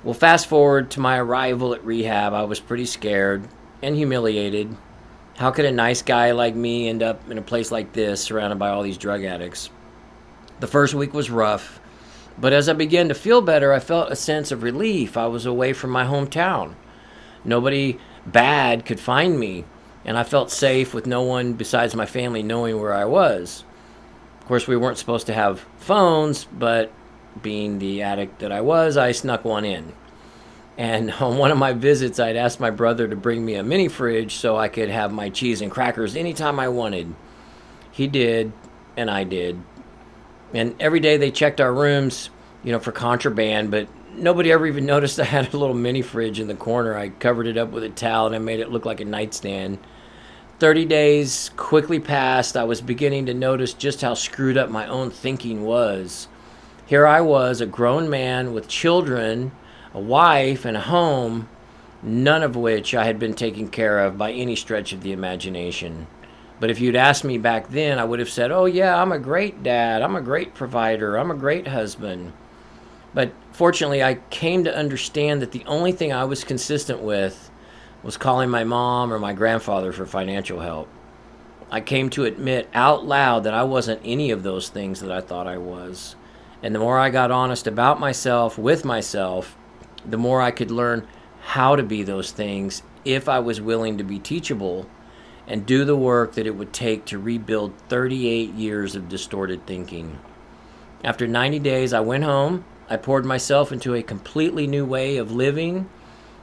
Well, fast forward to my arrival at rehab, I was pretty scared and humiliated. How could a nice guy like me end up in a place like this surrounded by all these drug addicts? The first week was rough, but as I began to feel better, I felt a sense of relief. I was away from my hometown. Nobody bad could find me, and I felt safe with no one besides my family knowing where I was. Of course, we weren't supposed to have phones, but being the addict that I was, I snuck one in. And on one of my visits, I'd asked my brother to bring me a mini fridge so I could have my cheese and crackers anytime I wanted. He did, and I did. And every day they checked our rooms, for contraband, but nobody ever even noticed I had a little mini fridge in the corner. I covered it up with a towel and I made it look like a nightstand. 30 days quickly passed. I was beginning to notice just how screwed up my own thinking was. Here I was, a grown man with children, a wife, and a home, none of which I had been taken care of by any stretch of the imagination. But if you'd asked me back then, I would have said, oh yeah, I'm a great dad, I'm a great provider, I'm a great husband. But fortunately, I came to understand that the only thing I was consistent with was calling my mom or my grandfather for financial help. I came to admit out loud that I wasn't any of those things that I thought I was. And the more I got honest about myself, with myself, the more I could learn how to be those things if I was willing to be teachable and do the work that it would take to rebuild 38 years of distorted thinking. After 90 days, I went home. I poured myself into a completely new way of living.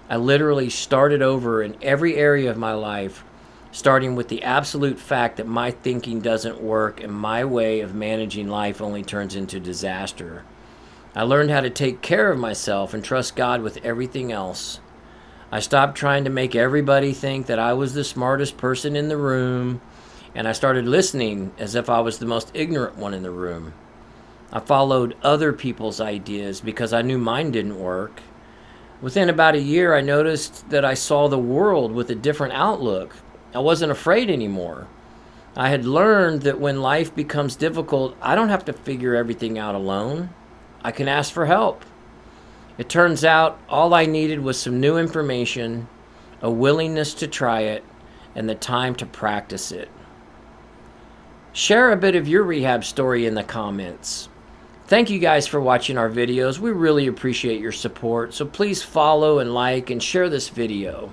I literally started over in every area of my life, starting with the absolute fact that my thinking doesn't work and my way of managing life only turns into disaster. I learned how to take care of myself and trust God with everything else. I stopped trying to make everybody think that I was the smartest person in the room, and I started listening as if I was the most ignorant one in the room. I followed other people's ideas because I knew mine didn't work. Within about a year, I noticed that I saw the world with a different outlook. I wasn't afraid anymore. I had learned that when life becomes difficult, I don't have to figure everything out alone. I can ask for help. It turns out all I needed was some new information, a willingness to try it, and the time to practice it. Share a bit of your rehab story in the comments. Thank you guys for watching our videos. We really appreciate your support, so please follow and like and share this video.